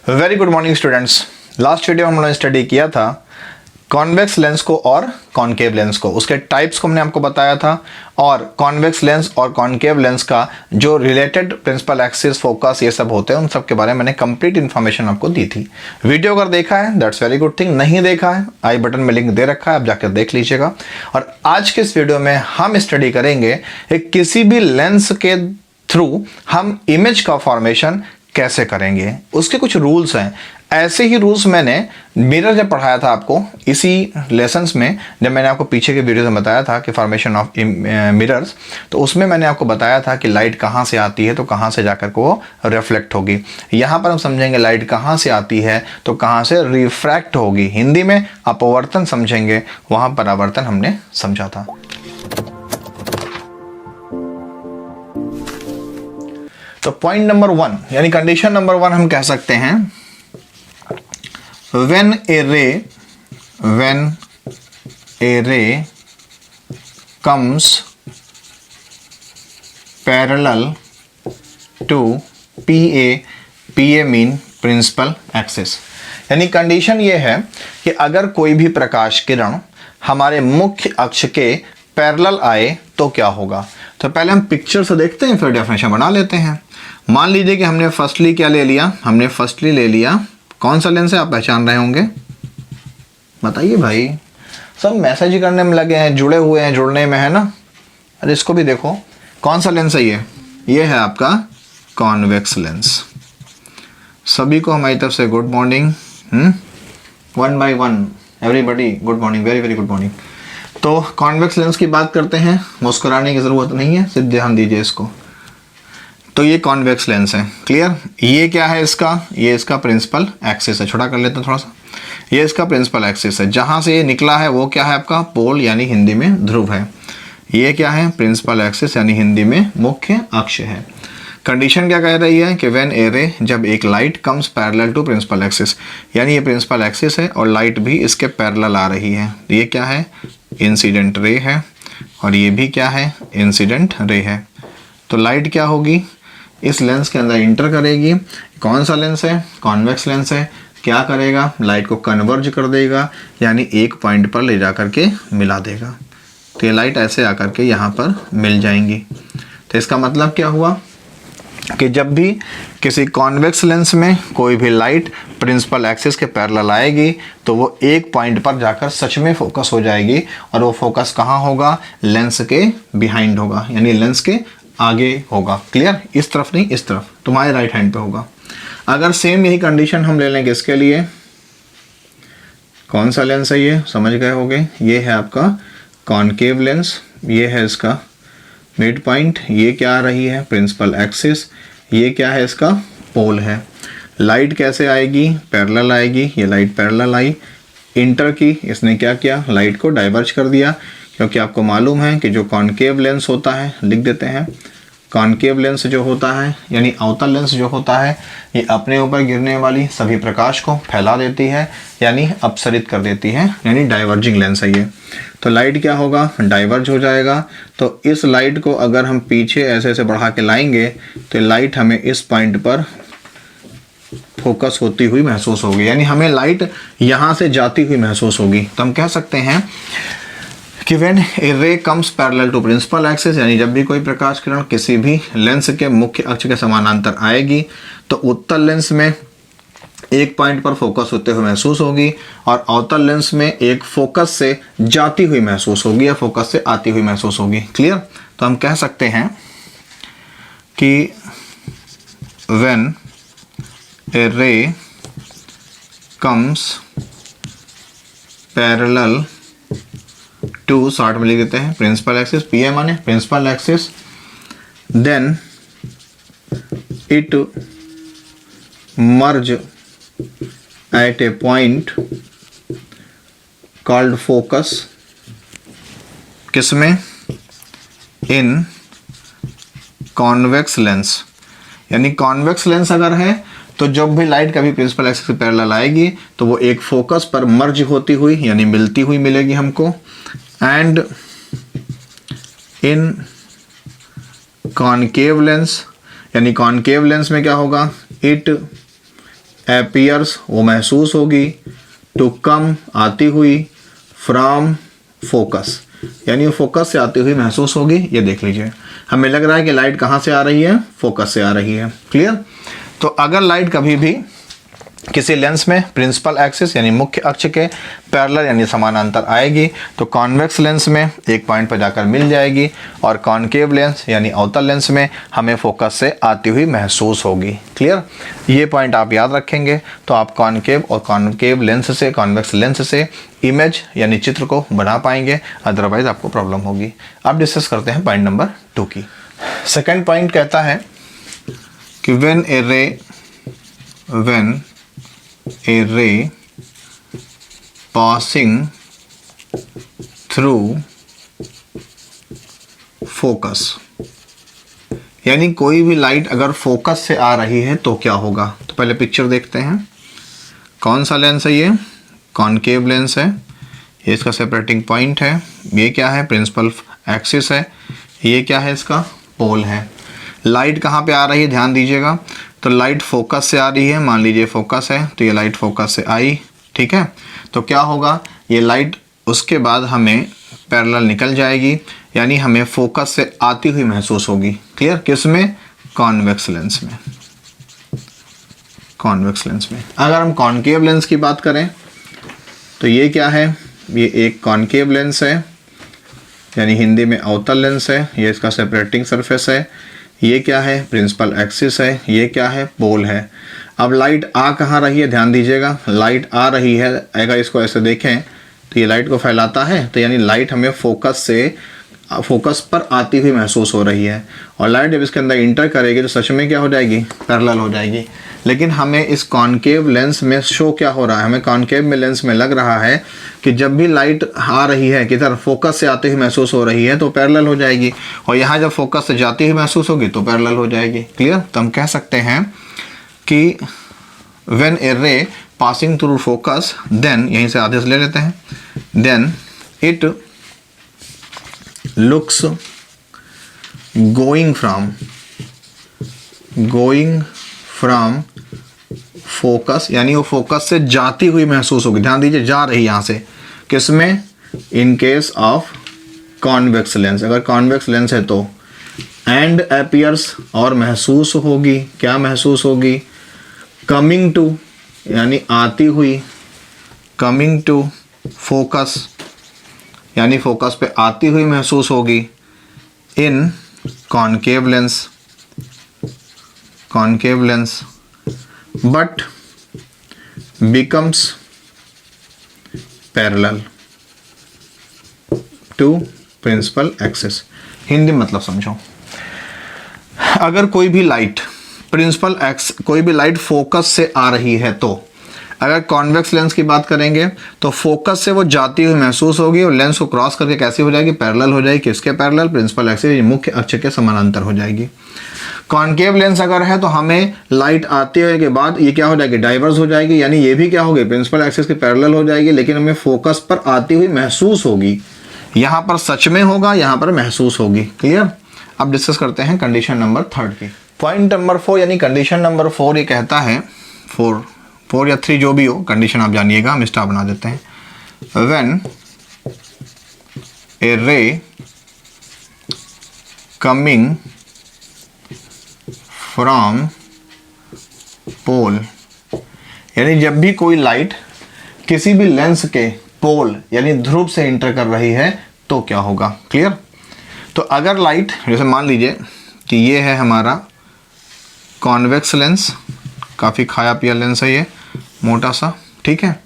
Very good morning students. Last video हम लोगों ने स्टडी किया था कॉन्वेक्स लेंस को और कॉनकेव लेंस को, उसके टाइप्स को हमने आपको बताया था और कॉन्वेक्स लेंस और कॉनकेव लेंस का जो रिलेटेड प्रिंसिपल एक्सिस, फोकस ये सब होते हैं उन सब के बारे में मैंने कंप्लीट इन्फॉर्मेशन आपको दी थी। वीडियो अगर देखा है दैट्स वेरी गुड थिंग, नहीं देखा है आई बटन में लिंक दे रखा है, आप जाकर देख लीजिएगा। और आज के इस वीडियो में हम स्टडी करेंगे किसी भी लेंस के थ्रू हम इमेज का फॉर्मेशन कैसे करेंगे, उसके कुछ रूल्स हैं। ऐसे ही रूल्स मैंने मिरर जब पढ़ाया था आपको इसी लेसन्स में, जब मैंने आपको पीछे के वीडियो में बताया था कि फॉर्मेशन ऑफ मिरर्स, तो उसमें मैंने आपको बताया था कि लाइट कहाँ से आती है तो कहाँ से जाकर को वो रिफ्लेक्ट होगी। यहाँ पर हम समझेंगे लाइट कहाँ से आती है तो कहाँ से रिफ्रैक्ट होगी। हिंदी में अपवर्तन समझेंगे, वहाँ परावर्तन हमने समझा था। तो पॉइंट नंबर 1 यानी कंडीशन नंबर 1 हम कह सकते हैं when a ray comes parallel to PA mean principal axis। यानी कंडीशन ये है कि अगर कोई भी प्रकाश किरण हमारे मुख्य अक्ष के पैरेलल आए तो क्या होगा। तो पहले हम पिक्चर से देखते हैं फिर डेफिनेशन बना लेते हैं। मान लीजिए कि हमने फर्स्टली क्या ले लिया, हमने फर्स्टली ले लिया कौन सा लेंस है, आप पहचान रहे होंगे, बताइए भाई। सब मैसेज करने में लगे हैं, जुड़े हुए हैं, जुड़ने में है ना। अरे इसको भी देखो, कौन सा लेंस है ये है आपका कॉन्वेक्स लेंस। सभी को हमारी तरफ से good morning, 1 by 1 everybody good morning, very very good morning. तो कॉन्वेक्स लेंस की बात करते हैं, मुस्कुराने की ज़रूरत नहीं है, सिर्फ ध्यान दीजिए इसको। तो ये कॉन्वेक्स लेंस है, क्लियर। ये क्या है इसका, ये इसका प्रिंसिपल एक्सिस है। छोटा कर लेते हैं थोड़ा सा, ये इसका प्रिंसिपल एक्सिस है। जहाँ से ये निकला है वो क्या है आपका पोल यानी हिंदी में ध्रुव है। ये क्या है प्रिंसिपल एक्सिस यानी हिंदी में मुख्य अक्ष है। कंडीशन क्या कह रही है कि व्हेन ए रे, जब एक light comes parallel to principal axis, यानी ये प्रिंसिपल एक्सिस है और लाइट भी इसके पैरेलल आ रही है। ये क्या है इंसिडेंट रे है और ये भी क्या है इंसिडेंट रे है। तो लाइट क्या होगी इस लेंस के अंदर इंटर करेगी। कौन सा लेंस है, कॉन्वेक्स लेंस है। क्या करेगा, लाइट को कन्वर्ज कर देगा यानी एक पॉइंट पर ले जा करके मिला देगा। तो ये लाइट ऐसे आकर के यहाँ पर मिल जाएंगी। तो इसका मतलब क्या हुआ कि जब भी किसी कॉन्वेक्स लेंस में कोई भी लाइट प्रिंसिपल एक्सिस के पैरेलल आएगी तो वो एक पॉइंट पर जाकर सच में फोकस हो जाएगी। और वो फोकस कहाँ होगा, लेंस के बिहाइंड होगा यानी लेंस के आगे होगा। क्लियर, इस तरफ नहीं, इस तरफ तुम्हारे राइट हैंड पे होगा। अगर सेम यही कंडीशन हम ले लेंगे इसके लिए, कौन सा लेंस है ये समझ गए होंगे, ये है आपका कॉनकेव लेंस। ये है इसका मिड पॉइंट, ये क्या आ रही है प्रिंसिपल एक्सिस, ये क्या है इसका पोल है। लाइट कैसे आएगी, पैरेलल आएगी। ये लाइट पैरेलल आई, इंटर की, इसने क्या किया लाइट को डाइवर्ज कर दिया। क्योंकि आपको मालूम है कि जो कॉनकेव लेंस होता है, लिख देते हैं, कॉनकेव लेंस जो होता है यानी अवतल लेंस जो होता है, ये अपने ऊपर गिरने वाली सभी प्रकाश को फैला देती है यानी अपसरित कर देती है, यानी डाइवर्जिंग लेंस है ये। तो लाइट क्या होगा, डाइवर्ज हो जाएगा। तो इस लाइट को अगर हम पीछे ऐसे ऐसे बढ़ा के लाएंगे तो लाइट हमें इस पॉइंट पर फोकस होती हुई महसूस होगी, यानी हमें लाइट यहाँ से जाती हुई महसूस होगी। तो हम कह सकते हैं कि when a ray comes parallel to principal axis, यानी जब भी कोई प्रकाश किरण किसी भी लेंस के मुख्य अक्ष के समानांतर आएगी तो उत्तल लेंस में एक पॉइंट पर फोकस होते हुए महसूस होगी और अवतल लेंस में एक फोकस से जाती हुई महसूस होगी या फोकस से आती हुई महसूस होगी। क्लियर। तो हम कह सकते हैं कि when a ray comes parallel to, short में लिख देते हैं प्रिंसिपल एक्सिस, पीए माने principal axis, then it merge at a point called focus, किसमें, इन कॉन्वेक्स लेंस। यानी कॉन्वेक्स लेंस अगर है तो जब भी लाइट कभी प्रिंसिपल एक्सिस के पैरेलल आएगी तो वो एक फोकस पर मर्ज होती हुई यानी मिलती हुई मिलेगी हमको। एंड इन कॉनकेव लेंस, यानी कॉनकेव लेंस में क्या होगा, इट अपीयर्स वो महसूस होगी, टू कम आती हुई, फ्रॉम फोकस यानी वो फोकस से आती हुई महसूस होगी। ये देख लीजिए, हमें लग रहा है कि लाइट कहाँ से आ रही है, फोकस से आ रही है। क्लियर। तो अगर लाइट कभी भी किसी लेंस में प्रिंसिपल एक्सिस यानी मुख्य अक्ष के पैरेलल यानी समानांतर आएगी तो कॉन्वेक्स लेंस में एक पॉइंट पर जाकर मिल जाएगी, और कॉनकेव लेंस यानी अवतल लेंस में हमें फोकस से आती हुई महसूस होगी। क्लियर। ये पॉइंट आप याद रखेंगे तो आप कॉनकेव और कॉनकेव लेंस से, कॉन्वेक्स लेंस से इमेज यानी चित्र को बना पाएंगे, अदरवाइज आपको प्रॉब्लम होगी। अब डिस्कस करते हैं पॉइंट नंबर 2 की। सेकेंड पॉइंट कहता है कि when a ray passing through focus यानी कोई भी लाइट अगर फोकस से आ रही है तो क्या होगा। तो पहले पिक्चर देखते हैं। कौन सा लेंस है ये, कॉनकेव लेंस है, ये इसका सेपरेटिंग पॉइंट है, ये क्या है, प्रिंसिपल एक्सिस है, ये क्या है, इसका पोल है। लाइट कहाँ पे आ रही है, ध्यान दीजिएगा। तो लाइट फोकस से आ रही है, मान लीजिए फोकस है तो ये लाइट फोकस से आई, ठीक है। तो क्या होगा, ये लाइट उसके बाद हमें पैरेलल निकल जाएगी, यानी हमें फोकस से आती हुई महसूस होगी। क्लियर। किस में, कॉन्वेक्स लेंस में, कॉन्वेक्स लेंस में। अगर हम कॉनकेव लेंस की बात करें तो ये क्या है, ये एक कॉनकेव लेंस है यानी हिंदी में अवतल लेंस है, ये इसका सेपरेटिंग सरफेस है, ये क्या है, प्रिंसिपल एक्सिस है, ये क्या है, पोल है। अब लाइट आ कहाँ रही है, ध्यान दीजिएगा, लाइट आ रही है, अगर इसको ऐसे देखें तो ये लाइट को फैलाता है, तो यानी लाइट हमें फोकस पर आती हुई महसूस हो रही है, और लाइट जब इसके अंदर इंटर करेगी तो सच में क्या हो जाएगी, पैरेलल हो जाएगी। लेकिन हमें इस कॉनकेव लेंस में शो क्या हो रहा है, हमें कॉनकेव में लेंस में लग रहा है कि जब भी लाइट आ रही है किधर, फोकस से आती हुई महसूस हो रही है तो पैरेलल हो जाएगी, और यहाँ जब फोकस से जाती हुई महसूस होगी तो पैरेलल हो जाएगी। क्लियर। तो हम कह सकते हैं कि व्हेन ए रे पासिंग थ्रू फोकस देन, यहीं से आदेश ले लेते हैं, then it looks going from focus यानी वो फोकस से जाती हुई महसूस होगी। ध्यान दीजिए, जा रही यहाँ से, किसमें, in case of convex lens, अगर कॉन्वेक्स लेंस है तो, एंड अपीयर्स और महसूस होगी, क्या महसूस होगी, कमिंग टू यानी आती हुई, कमिंग टू फोकस यानी फोकस पे आती हुई महसूस होगी, in concave lens but becomes parallel to principal axis. Hindi मतलब समझो, अगर कोई भी लाइट कोई भी लाइट फोकस से आ रही है तो, अगर कॉन्वेक्स लेंस की बात करेंगे तो फोकस से वो जाती हुई महसूस होगी और लेंस को क्रॉस करके कैसी हो जाएगी, पैरेलल हो जाएगी। किसके पैरेलल, प्रिंसिपल एक्सिस मुख्य अक्ष के समानांतर हो जाएगी। कॉनकेव लेंस अगर है तो हमें लाइट आते हुए के बाद ये क्या हो जाएगी, डाइवर्स हो जाएगी, यानी ये भी क्या होगी, प्रिंसिपल एक्सिस के पैरेलल हो जाएगी, लेकिन हमें फोकस पर आती हुई महसूस होगी। यहाँ पर सच में होगा, यहाँ पर महसूस होगी। क्लियर। अब डिस्कस करते हैं कंडीशन नंबर 3 की। पॉइंट नंबर 4 यानी कंडीशन नंबर 4 ये कहता है, 4 या 3 जो भी हो, कंडीशन आप जानिएगा, हम स्टार बना देते हैं। When a ray coming from पोल यानी जब भी कोई लाइट किसी भी लेंस के पोल यानी ध्रुव से इंटर कर रही है तो क्या होगा। क्लियर। तो अगर लाइट, जैसे मान लीजिए कि ये है हमारा कॉन्वेक्स लेंस, काफ़ी खाया पिया लेंस है ये, मोटा सा, ठीक है,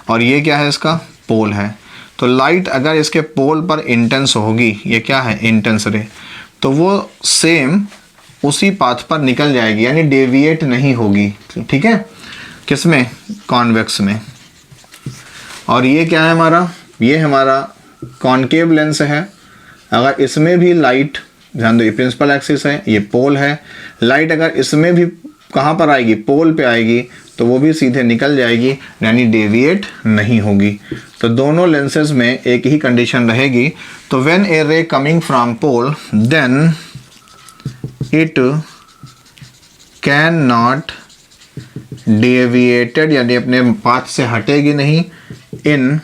और ये क्या है, इसका पोल है। तो लाइट अगर इसके पोल पर इंटेंस होगी, ये क्या है, इंटेंस रे, तो वो सेम उसी पाथ पर निकल जाएगी, यानी डेविएट नहीं होगी। ठीक है, किसमें, कॉन्वेक्स में। और ये क्या है हमारा, ये हमारा कॉनकेव लेंस है। अगर इसमें भी लाइट, ध्यान दो ये प्रिंसिपल एक्सिस है, ये पोल है, लाइट अगर इसमें भी कहाँ पर आएगी, पोल पे आएगी, तो वो भी सीधे निकल जाएगी, यानी डेविएट नहीं होगी। तो दोनों लेंसेज में एक ही कंडीशन रहेगी। तो when a ray coming from pole then it can not deviated यानी अपने पाथ से हटेगी नहीं, in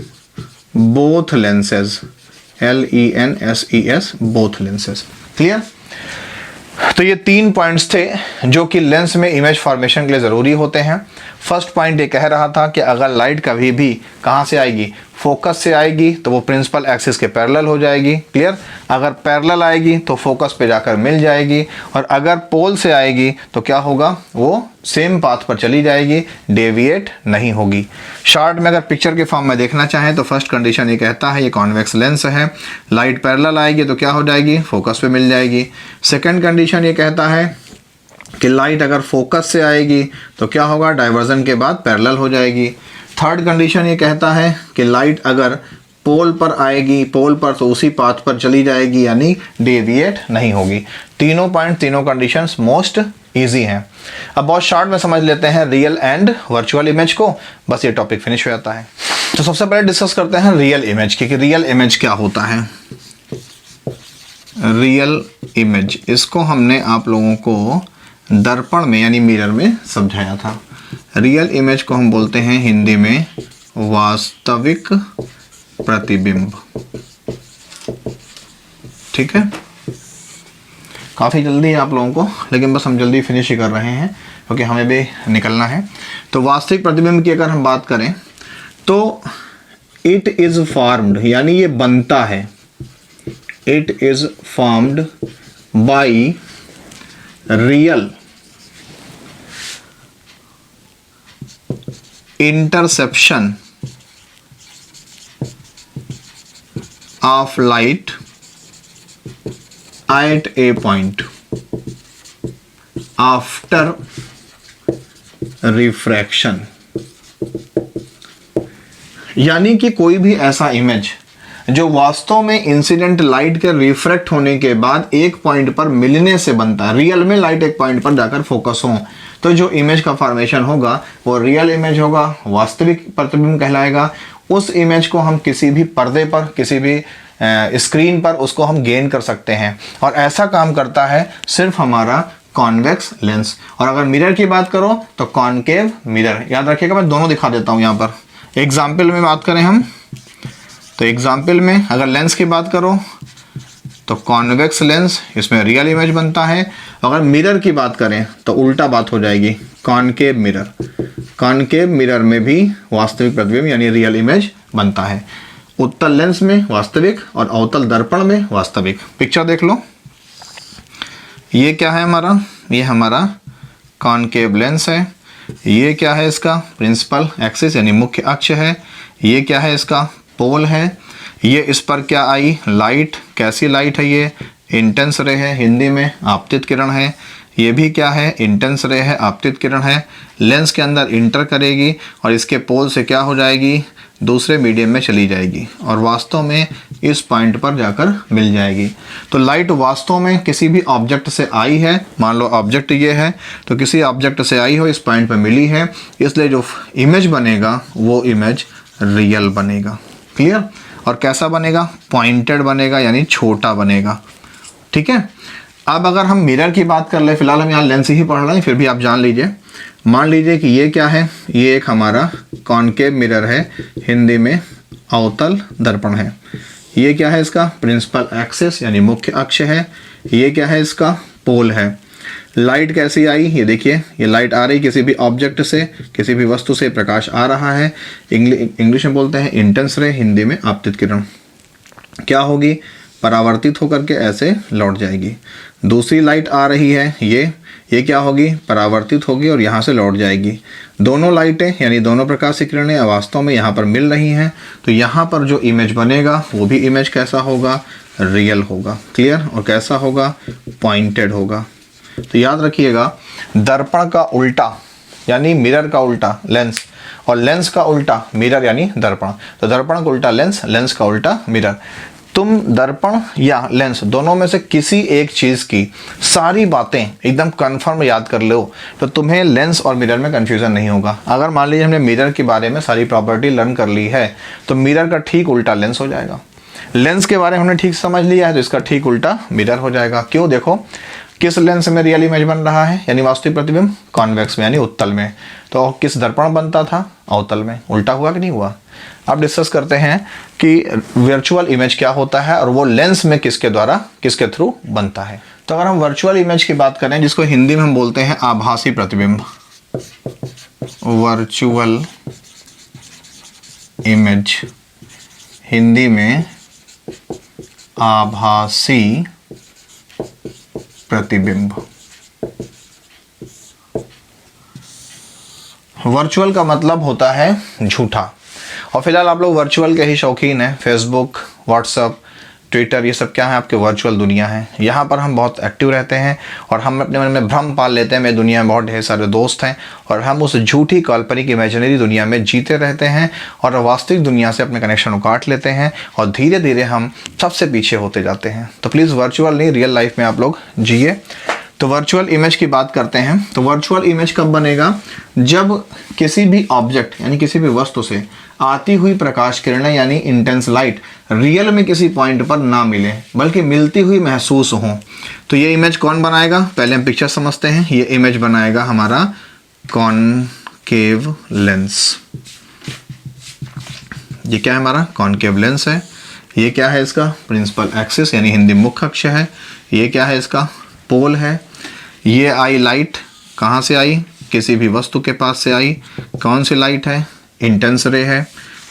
both lenses, LENSES, both lenses. Clear? तो ये 3 पॉइंट्स थे जो कि लेंस में इमेज फॉर्मेशन के लिए ज़रूरी होते हैं। फर्स्ट पॉइंट ये कह रहा था कि अगर लाइट कभी भी कहाँ से आएगी, फोकस से आएगी, तो वो प्रिंसिपल एक्सिस के पैरेलल हो जाएगी। क्लियर? अगर पैरेलल आएगी तो फोकस पे जाकर मिल जाएगी, और अगर पोल से आएगी तो क्या होगा, वो सेम पाथ पर चली जाएगी, डेविएट नहीं होगी। शॉर्ट में अगर पिक्चर के फॉर्म में देखना चाहें तो फर्स्ट कंडीशन ये कहता है ये कॉन्वेक्स लेंस है, लाइट पैरेलल आएगी तो क्या हो जाएगी, फोकस पे मिल जाएगी। सेकेंड कंडीशन ये कहता है कि लाइट अगर फोकस से आएगी तो क्या होगा, डाइवर्जन के बाद पैरेलल हो जाएगी। थर्ड कंडीशन ये कहता है कि लाइट अगर पोल पर आएगी, पोल पर तो उसी पाथ पर चली जाएगी, यानी डेविएट नहीं होगी। तीनों पॉइंट, तीनों कंडीशंस मोस्ट इजी हैं। अब बहुत शॉर्ट में समझ लेते हैं रियल एंड वर्चुअल इमेज को, बस ये टॉपिक फिनिश हो जाता है। तो सबसे पहले डिस्कस करते हैं रियल इमेज की, कि रियल इमेज क्या होता है। रियल इमेज, इसको हमने आप लोगों को दर्पण में यानी मिरर में समझाया था। रियल इमेज को हम बोलते हैं हिंदी में वास्तविक प्रतिबिंब। ठीक है, काफ़ी जल्दी है आप लोगों को, लेकिन बस हम जल्दी फिनिश ही कर रहे हैं क्योंकि हमें भी निकलना है। तो वास्तविक प्रतिबिंब की अगर हम बात करें तो इट इज़ फॉर्म्ड, यानी ये बनता है, it is formed by real interception of light at a point after refraction। यानी कि कोई भी ऐसा इमेज जो वास्तव में इंसिडेंट लाइट के रिफ्रैक्ट होने के बाद एक पॉइंट पर मिलने से बनता है। रियल में लाइट एक पॉइंट पर जाकर फोकस हो तो जो इमेज का फॉर्मेशन होगा वो रियल इमेज होगा, वास्तविक प्रतिबिंब कहलाएगा। उस इमेज को हम किसी भी पर्दे पर, किसी भी स्क्रीन पर उसको हम गेन कर सकते हैं, और ऐसा काम करता है सिर्फ हमारा कॉन्वेक्स लेंस। और अगर मिरर की बात करो तो कॉनकेव मिरर। याद रखिएगा, मैं दोनों दिखा देता हूँ यहाँ पर। एग्जाम्पल में बात करें हम तो एग्जाम्पल में अगर लेंस की बात करो तो कॉन्वेक्स लेंस, इसमें रियल इमेज बनता है। अगर मिरर की बात करें तो उल्टा बात हो जाएगी, कॉनकेव मिरर। कॉनकेव मिरर में भी वास्तविक प्रतिबिंब यानी रियल इमेज बनता है। उत्तल लेंस में वास्तविक और अवतल दर्पण में वास्तविक। पिक्चर देख लो, ये क्या है हमारा, ये हमारा कॉनकेव लेंस है। ये क्या है, इसका प्रिंसिपल एक्सिस यानी मुख्य अक्ष है। ये क्या है, इसका पोल है। ये इस पर क्या आई, लाइट। कैसी लाइट है ये, इंटेंस रे है, हिंदी में आपतित किरण है। ये भी क्या है, इंटेंस रे है, आपतित किरण है। लेंस के अंदर इंटर करेगी और इसके पोल से क्या हो जाएगी, दूसरे मीडियम में चली जाएगी और वास्तव में इस पॉइंट पर जाकर मिल जाएगी। तो लाइट वास्तव में किसी भी ऑब्जेक्ट से आई है, मान लो ऑब्जेक्ट ये है तो किसी ऑब्जेक्ट से आई हो, इस पॉइंट पर मिली है, इसलिए जो इमेज बनेगा वो इमेज रियल बनेगा। क्लियर? और कैसा बनेगा, पॉइंटेड बनेगा यानी छोटा बनेगा। ठीक है, अब अगर हम मिरर की बात कर ले, फिलहाल हम यहाँ लेंस ही पढ़ रहे हैं, फिर भी आप जान लीजिए। मान लीजिए कि ये क्या है, ये एक हमारा कॉनकेव मिरर है, हिंदी में अवतल दर्पण है। ये क्या है, इसका प्रिंसिपल एक्सिस यानी मुख्य अक्ष है। ये क्या है, इसका पोल है। लाइट कैसी आई, ये देखिए, ये लाइट आ रही किसी भी ऑब्जेक्ट से, किसी भी वस्तु से प्रकाश आ रहा है। इंग्लिश में बोलते हैं इंटेंस रे, हिंदी में आपतित किरण। क्या होगी, परावर्तित होकर के ऐसे लौट जाएगी। दूसरी लाइट आ रही है, ये क्या होगी, परावर्तित होगी और यहाँ से लौट जाएगी। दोनों लाइटें यानी दोनों प्रकाश की किरणें वास्तव में यहाँ पर मिल रही हैं, तो यहाँ पर जो इमेज बनेगा वो भी इमेज कैसा होगा, रियल होगा। क्लियर? और कैसा होगा, पॉइंटेड होगा। तो याद रखिएगा, दर्पण का उल्टा यानी मिरर का उल्टा लेंस, और लेंस का उल्टा मिरर यानी दर्पण। तो दर्पण का उल्टा लेंस, लेंस का उल्टा मिरर। तुम दर्पण या लेंस दोनों में से किसी एक चीज़ की सारी बातें एकदम कंफर्म याद कर लो तो तुम्हें लेंस और मिरर में कंफ्यूजन नहीं होगा। अगर मान लीजिए हमने मिरर के बारे में सारी प्रॉपर्टी लर्न कर ली है तो मिरर का ठीक उल्टा लेंस हो जाएगा। लेंस के बारे में हमने ठीक समझ लिया है तो इसका ठीक उल्टा मिरर हो जाएगा। क्यों? देखो, किस लेंस में रियल इमेज बन रहा है यानी वास्तविक प्रतिबिंब? कॉन्वेक्स में यानी उत्तल में। तो किस दर्पण बनता था? अवतल में। उल्टा हुआ कि नहीं हुआ? अब डिस्कस करते हैं कि वर्चुअल इमेज क्या होता है और वो लेंस में किसके द्वारा, किसके थ्रू बनता है। तो अगर हम वर्चुअल इमेज की बात करें, जिसको हिंदी में हम बोलते हैं आभासी प्रतिबिंब, वर्चुअल इमेज, हिंदी में आभासी प्रतिबिंब। वर्चुअल का मतलब होता है झूठा, और फिलहाल आप लोग वर्चुअल के ही शौकीन हैं। फेसबुक, व्हाट्सएप, ट्विटर, ये सब क्या है? आपके वर्चुअल दुनिया है। यहाँ पर हम बहुत एक्टिव रहते हैं और हम अपने मन में भ्रम पाल लेते हैं मेरी दुनिया में बहुत ढेर सारे दोस्त हैं, और हम उस झूठी काल्पनिक इमेजिनरी दुनिया में जीते रहते हैं और वास्तविक दुनिया से अपने कनेक्शन को काट लेते हैं और धीरे धीरे हम सबसे पीछे होते जाते हैं। तो प्लीज़ वर्चुअल नहीं, रियल लाइफ में आप लोग जिए। तो वर्चुअल इमेज की बात करते हैं। तो वर्चुअल इमेज कब बनेगा? जब किसी भी ऑब्जेक्ट यानी किसी भी वस्तु से आती हुई प्रकाश किरणें यानी इंटेंस लाइट रियल में किसी पॉइंट पर ना मिले बल्कि मिलती हुई महसूस हो। तो ये इमेज कौन बनाएगा? पहले हम पिक्चर समझते हैं। ये इमेज बनाएगा हमारा कॉनकेव लेंस। ये क्या है? हमारा कॉनकेव लेंस है। ये क्या है? इसका प्रिंसिपल एक्सिस यानी हिंदी मुख्य अक्ष है। ये क्या है? इसका पोल है। ये आई लाइट कहाँ से आई? किसी भी वस्तु के पास से आई। कौन सी लाइट है? इंटेंस रे है।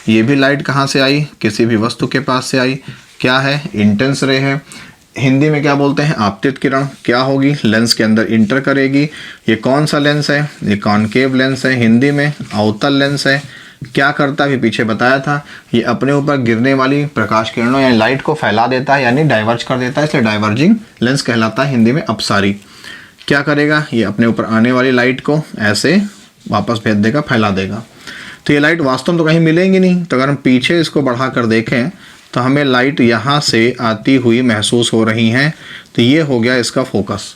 ये भी लाइट कहाँ से आई? किसी भी वस्तु के पास से आई। क्या है? इंटेंस रे है। हिंदी में क्या बोलते हैं? आपतित किरण। क्या होगी? लेंस के अंदर इंटर करेगी। ये कौन सा लेंस है? ये कॉनकेव लेंस है। हिंदी में अवतल लेंस है। क्या करता है? पीछे बताया था, ये अपने ऊपर गिरने वाली प्रकाश किरणों यानी लाइट को फैला देता है यानी डाइवर्ज कर देता है, इसलिए डाइवर्जिंग लेंस कहलाता है हिंदी में अपसारी। क्या करेगा? ये अपने ऊपर आने वाली लाइट को ऐसे वापस भेज देगा, फैला देगा। तो ये लाइट वास्तव में तो कहीं मिलेंगी नहीं। तो अगर हम पीछे इसको बढ़ा कर देखें तो हमें लाइट यहाँ से आती हुई महसूस हो रही हैं। तो ये हो गया इसका फोकस।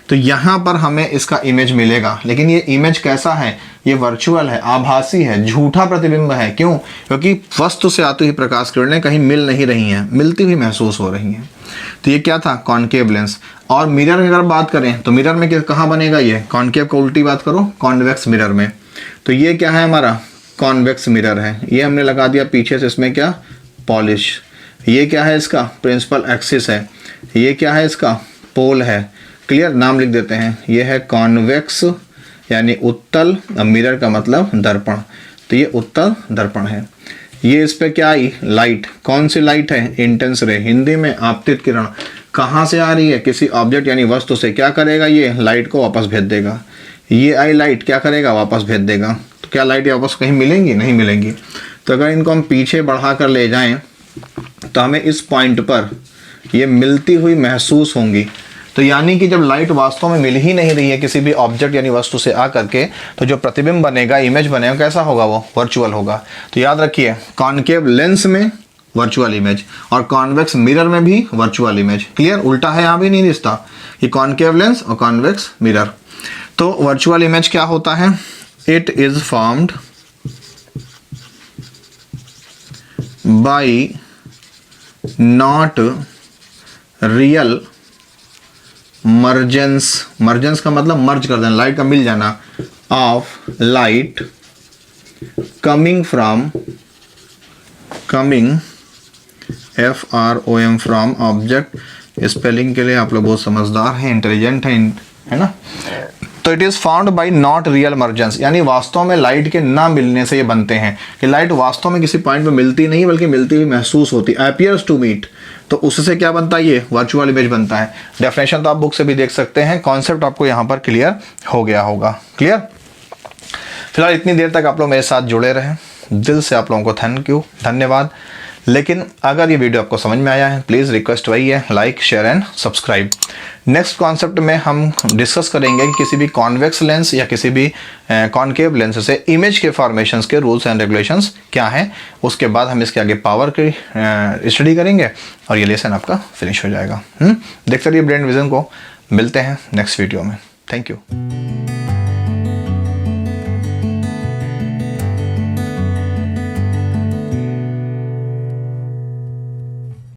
तो यहाँ पर हमें इसका इमेज मिलेगा, लेकिन ये इमेज कैसा है? ये वर्चुअल है, आभासी है, झूठा प्रतिबिंब है। क्यों? क्योंकि वस्तु से आती हुई प्रकाश किरणें कहीं मिल नहीं रही हैं, मिलती हुई महसूस हो रही हैं। तो ये क्या था? Concave lens. और मिरर की अगर बात करें तो मिरर में कहाँ बनेगा? ये कॉनकेव को उल्टी बात करो, कॉन्वेक्स मिरर में। तो ये क्या है? हमारा कॉन्वेक्स मिरर है। ये हमने लगा दिया पीछे से, इसमें क्या? पॉलिश। ये क्या है? इसका प्रिंसिपल एक्सिस है। ये क्या है? इसका पोल है। क्लियर? नाम लिख देते हैं। ये है कॉन्वेक्स यानी उत्तल, मिरर का मतलब दर्पण। तो ये उत्तल दर्पण है। ये इस पे क्या आई? लाइट। कौन सी लाइट है? इंटेंस रे, हिंदी में आपतित किरण। कहाँ से आ रही है? किसी ऑब्जेक्ट यानी वस्तु से। क्या करेगा? ये लाइट को वापस भेज देगा। ये आई लाइट, क्या करेगा? वापस भेज देगा। तो क्या लाइट वापस कहीं मिलेंगी? नहीं मिलेंगी। तो अगर इनको हम पीछे बढ़ा कर ले जाएं तो हमें इस पॉइंट पर ये मिलती हुई महसूस होंगी। तो यानी कि जब लाइट वास्तव में मिल ही नहीं रही है किसी भी ऑब्जेक्ट यानी वस्तु से आकर के, तो जो प्रतिबिंब बनेगा, इमेज बनेगा, कैसा होगा? वो वर्चुअल होगा। तो याद रखिए, कॉनकेव लेंस में वर्चुअल इमेज और कॉन्वेक्स मिरर में भी वर्चुअल इमेज। क्लियर? उल्टा है, यहाँ भी नहीं रिश्ता। ये कॉनकेव लेंस और कॉन्वेक्स मिरर। तो वर्चुअल इमेज क्या होता है? It is formed by not real mergence का मतलब मर्ज कर देना, लाइट का मिल जाना, of light coming FROM from object. Spelling के लिए आप लोग बहुत समझदार हैं, इंटेलिजेंट हैं, है ना। तो it is found by not real mergence, यानी वास्तव में लाइट के ना मिलने से ये बनते हैं कि लाइट वास्तव में किसी पॉइंट पे मिलती नहीं बल्कि मिलती हुई महसूस होती, अपीयर्स टू मीट। तो उससे क्या बनता है? ये वर्चुअल इमेज बनता है। डेफिनेशन तो आप बुक से भी देख सकते हैं, कॉन्सेप्ट आपको यहाँ पर क्लियर हो गया होगा। क्लियर? फिलहाल इतनी देर तक आप लोग मेरे साथ जुड़े रहे, दिल से आप लोगों को थैंक यू, धन्यवाद। लेकिन अगर ये वीडियो आपको समझ में आया है, प्लीज़ रिक्वेस्ट वही है, like, share and subscribe. Next concept में हम डिस्कस करेंगे कि किसी भी कॉन्वेक्स लेंस या किसी भी कॉनकेव लेंस से इमेज के फॉर्मेशंस के रूल्स एंड रेगुलेशंस क्या हैं। उसके बाद हम इसके आगे पावर की स्टडी करेंगे और ये लेसन आपका फिनिश हो जाएगा। देखते रहिए ब्रेन विजन को। मिलते हैं नेक्स्ट वीडियो में। Thank you.